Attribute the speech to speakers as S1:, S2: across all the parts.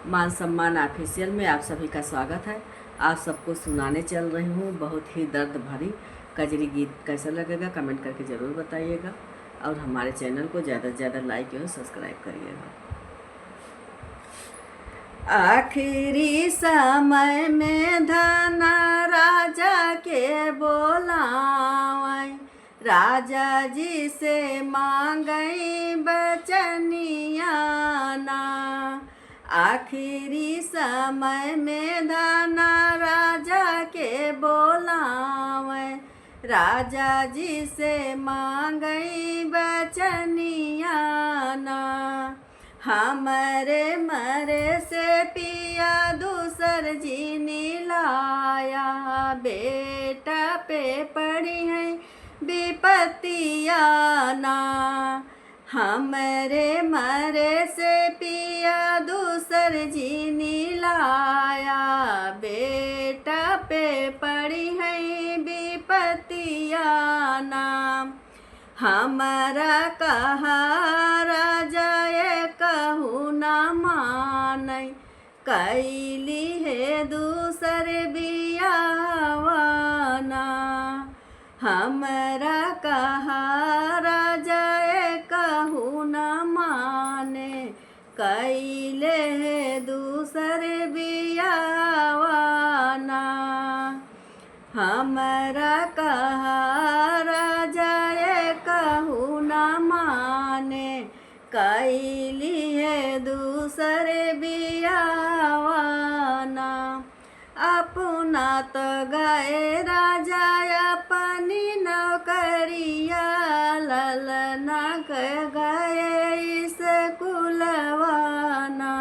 S1: मान सम्मान ऑफिशियल में आप सभी का स्वागत है। आप सबको सुनाने चल रही हूँ बहुत ही दर्द भरी कजरी गीत। कैसा लगेगा कमेंट करके ज़रूर बताइएगा और हमारे चैनल को ज़्यादा से ज़्यादा लाइक और सब्सक्राइब करिएगा। आखिरी समय में धन राजा के बोलावै, राजा जी से मांगई बचनिया ना। आखिरी समय में धन राजा के बोलावै, राजा जी से मांगई बचनिया ना। हमरे मरे से पिया दूसर जी नीलाया, बेटा पे पड़ी है विपत्तिया ना। हमरे मरे से पिया दूसर जी नीलाया, बेटा पे पड़ी है विपत्तिया ना। हमारा कहा राजा ये कहू न मानै, कैली है दूसर बियावाना। हमारा कहा राजा ये कहू न माने, कैले है दूसर बियावाना। हमारा कहा राजा ये कहू न माने, कैली है दूसर बियावाना। अपना तो गए राजा अपनी नौकरिया, ललना गए इस कुलवाना।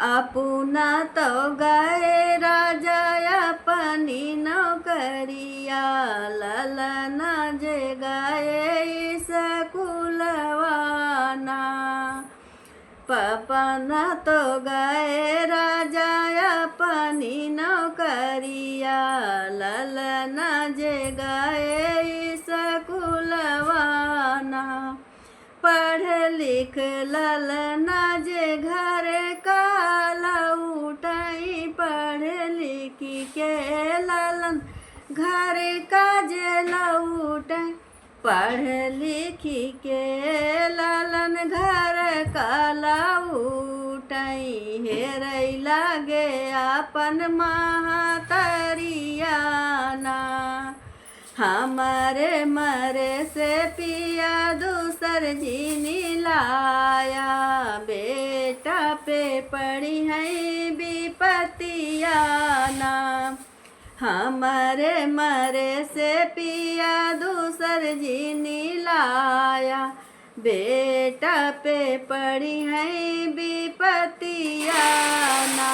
S1: अपना तो गए राजा अपनी नौकरिया, ललना जे गए इस कुलवाना। पपना तो गए राजा अपनी नौकरिया, ललना जे गए इस कुलवाना। पढ़ लिख ललना जे घर का लौटाई, पढ़ लिख के ललन घर का जे लौटाई। पढ़ लिख के ललन घर का लौटाई, हेरै लागे अपन महतरिया ना। हमारे मरे से पिया दूसर जी नीलाया, बेटा पे पड़ी है विपत्तिया ना। हमारे मरे से पिया दूसर जी नीलाया, बेटा पे पड़ी है विपत्तिया ना।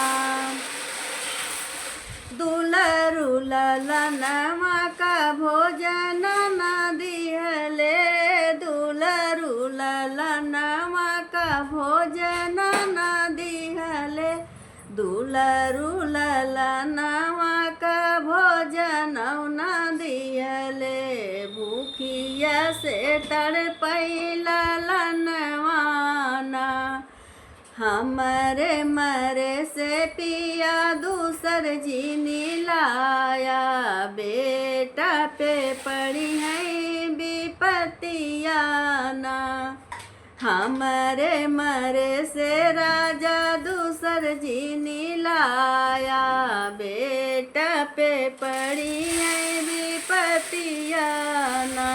S1: दुलरू ललनवा का भोजन न दिहले, दुलरू ललनवा का भोजन न दिहले। दुलरू ललनवा का भोजन न दिहले, भूखिया से तड़पई ललनवा ना। हमरे मरे से पिया दूसर जी नीलाया, बेटा पे पड़ी है विपत्तिया ना। हमरे मरे से राजा दूसर जी नीलाया, बेटा पे पड़ी है विपत्तिया ना।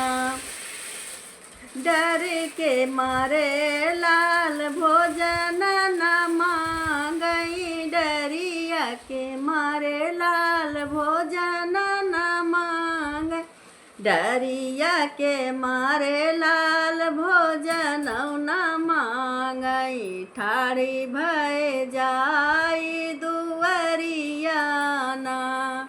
S1: डर के मारे लाल भोजन न मांगई, डरिया के मारे लाल भोजन न मांग। डरिया के मारे लाल भोजन न मांगई, ठाड़ी भय जाई दुवरिया ना।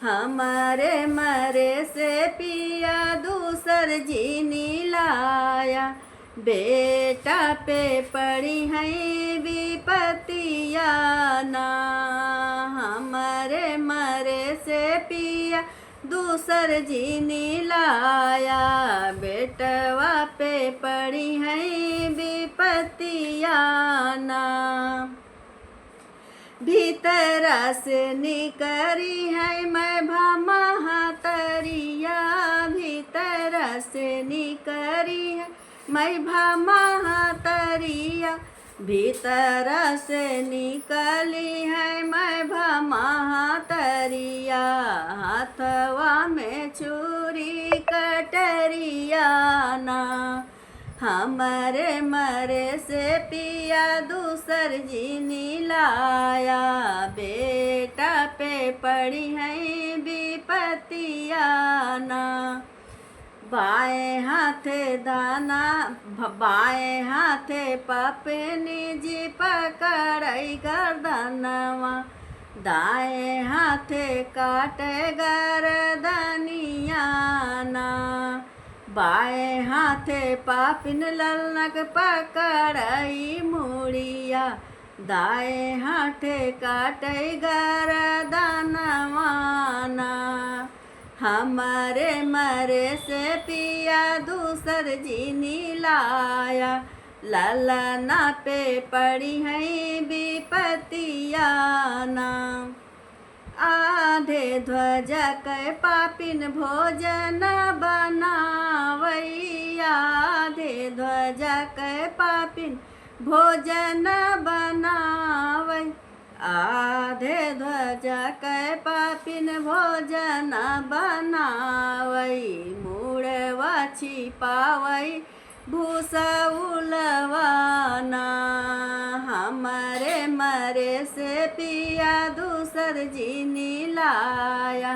S1: हमारे मरे से पिया दूसर जी नीलाया, बेटा पे पड़ी है विपत्तिया ना। हमारे मरे से पिया दूसर जी नीलाया, बेटवा पे पड़ी है विपत्तिया ना। भीतर से निकरी है मैं महातरिया, भीतर से निकरी है मैं महातरिया, भीतर से निकली है मैं महातरिया, हाथवा में छुरी कटरिया ना, हमारे मरे से पिया दूसर जी लाया, बेटा पे पड़ी है विपतिया ना, बाएं हाथे दाना बाएं हाथे पपनी जी पकड़ई गर्दनवा, दाएं हाथे काटे गर्दनिया ना, बाएं हाथे पापिन ललनक पकड़ई मुड़िया, दाएं हाथे काटे गर्दनवा ना, हमारे मरे से पिया दूसर जी लाया, ललना पे पड़ी है विपतिया ना, आधे ध्वज कै पापिन भोजन बनावई, आधे ध्वज कै पापिन भोजन बनावई, आधे ध्वज कै पापिन भोजन बनावई, मुड़वा छिपावई भूसउलवाना, हमारे मरे से पिया दूसर जी लाया,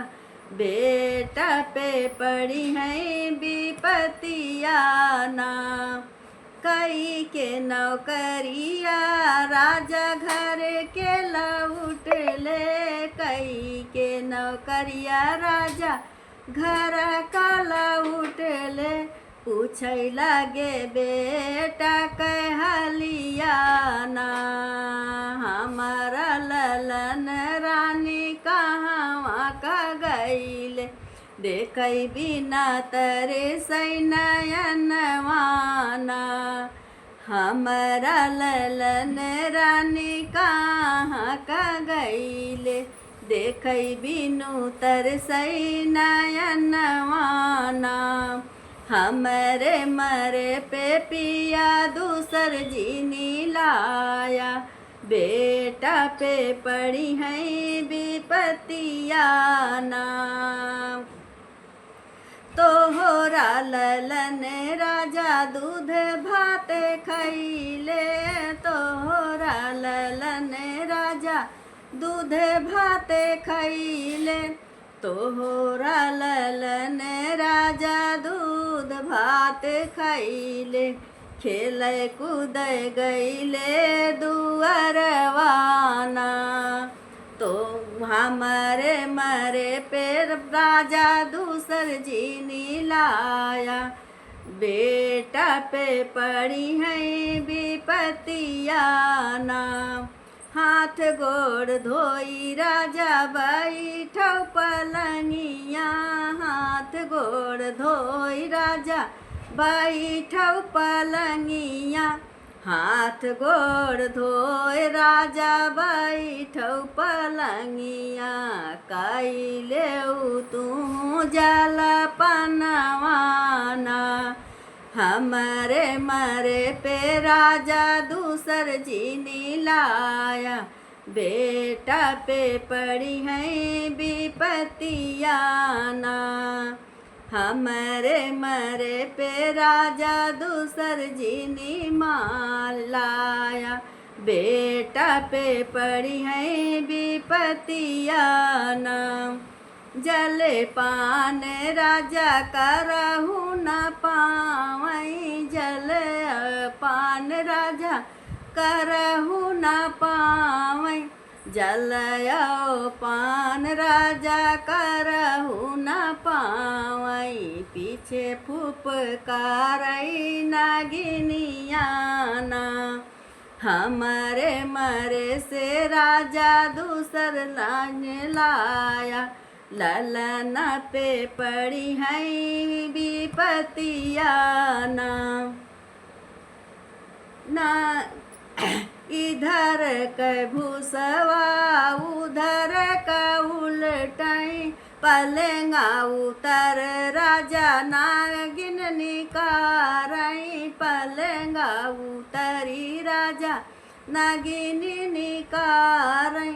S1: बेटा पे पड़ी है विपतिया ना, कई के नौकरिया राजा घर के लौट ले, कई के नौकरिया राजा घर का लौट ले, पूछै लगे बेटा कहलिया ना, हमारा ललन रानी कहाँ का गईले, देखई बिना तरे सैनयनवाना, हमारा ललन रानी कहाँ का गईले, देखई बिनु तर सैनयनवाना, हमरे मरे पे पिया दूसर जी लाया, बेटा पे पड़ी है विपतिया ना, तोहरा ललन राजा दूध भात खैले, तोहरा ललन राजा दूध भात खैले, तोहरा ललन राजा दूध भात खैले, खेले कूद गईले दुअरवाना, तो हमारे मरे पे राजा दूसर जी लाया, बेटा पे पड़ी है विपतिया ना, हाथ गोड़ धोई राजा बैठो पलंगिया, हाथ गोड़ धोई राजा बैठो पलंगिया, हाथ गोड़ धोए राजा बैठो पलंगिया, कैले तू जल पनवाना, हमारे मरे पे राजा दूसर जी लाया, बेटा पे पड़ी है विपतिया ना, हमारे मरे पे राजा दूसर जी लाया, बेटा पे पड़ी है विपतिया ना, जले पान राजा करहु न पावई, जल पान राजा करहु न पावई, जलयो पान राजा करहु न पावई, पीछे फुफकारई नागिनिया ना, हमारे मरे से राजा दूसर लाया, ललना पे पड़ी है विपतिया ना, इधर क भूसवा उधर क उलटाई पलंगा उतर राजा नागिन निकारई पलंगा उतरी राजा नागिन निकारई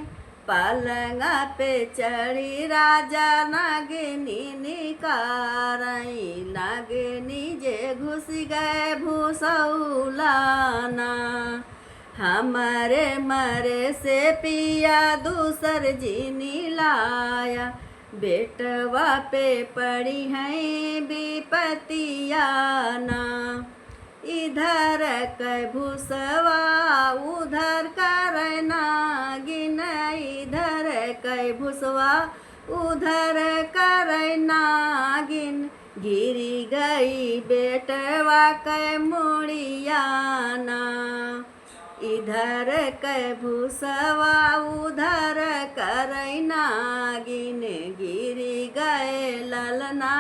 S1: पलंगा पे चढ़ी राजा नागिनी निकारई नागिनी जे घुस गए भूसौलाना हमारे मरे से पिया दूसर जीनी लाया बेटवा पे पड़ी हैं विपतियाना इधर क भूसवा उधर कर नागिन इधर क भूसवा उधर कर नागिन गिरी गई बेटवा क मुड़ियाना इधर क भूसवा उधर कर नागिन गिरी गए ललना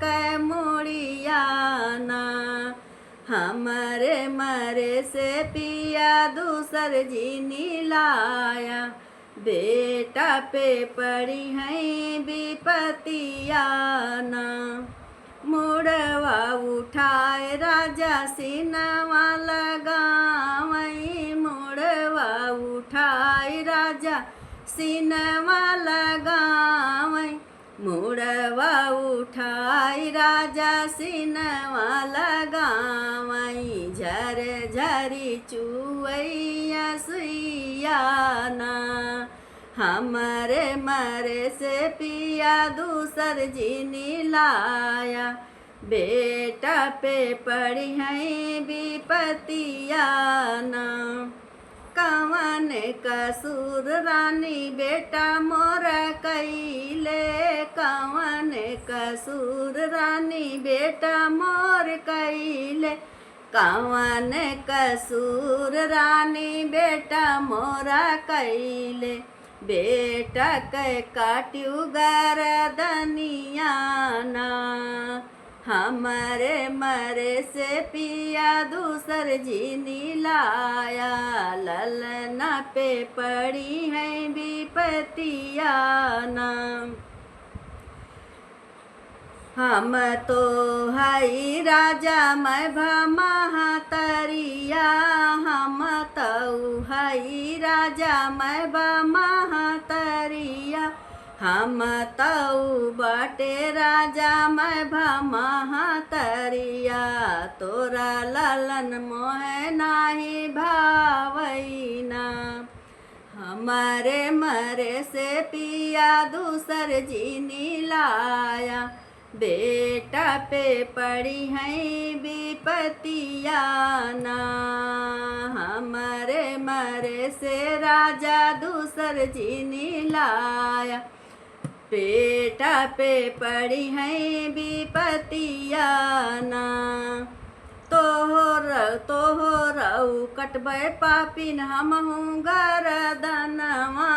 S1: क मुड़ियाना हमारे मरे से पिया दूसर जीनी लाया बेटा पे पड़ी हैं विपतियाना मुड़वा उठाए राजा सीनवा लगावई मुड़वा उठाए राजा सीनवा लगावई मुड़वा उठाई राजा सीनवा लगावई झर झरी चुवैया सुइयाना हमारे मरे से पिया दूसर जीनी लाया बेटा पे पड़ी हैं विपतियाना कवन कसूर रानी बेटा मोर कैले कवन कसूर रानी बेटा मोर कैले कवन कसूर रानी बेटा मोरा कैले बेटा के काट्यू गरदनियाना हमारे मरे से पिया दूसर जीनी लाया ललना पे पड़ी हैं विपतियाना हम तो हई राजा मैं भमहतरिया हम तो हई राजा मैं भमहतरिया हम तो बाटे राजा मैं भमहतरिया तोरा ललन मोह नाही भावैना हमारे मरे से पिया दूसर जीनी लाया बेटा पे पड़ी हैं विपतियाना हमारे मरे से राजा दूसर जीनी लाया बेटा पे पड़ी हैं विपतियाना तोहरऊ कटबै पापिन हमहूँ गरदनवा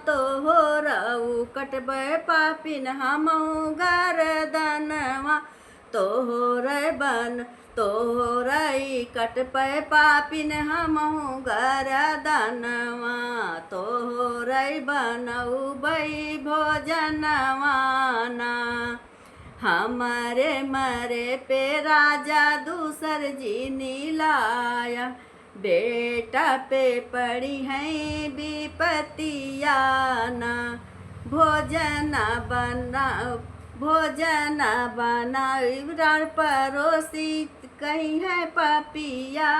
S1: तोहरऊ कटबै पापिन हमहूँ गरदनवा तोहरई कटबै पापिन हमहूँ गरदनवा तोहरई बनौबै भोजनवाना हमारे मरे पे राजा दूसर जीनी लाया बेटा पे पड़ी हैं विपतियाना भोजन बना रण परोसी कहीं है पापिया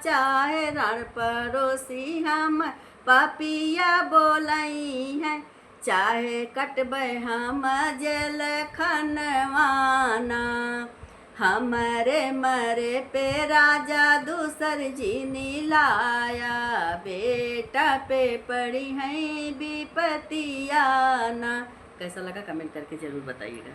S1: चाहे रण परोसी हम पापिया बोलई हैं चाहे कटबै हम जल खनवाना हमारे मरे पे राजा दूसर जीनी लाया बेटा पे पड़ी हैं विपतियाना कैसा लगा कमेंट करके ज़रूर बताइएगा।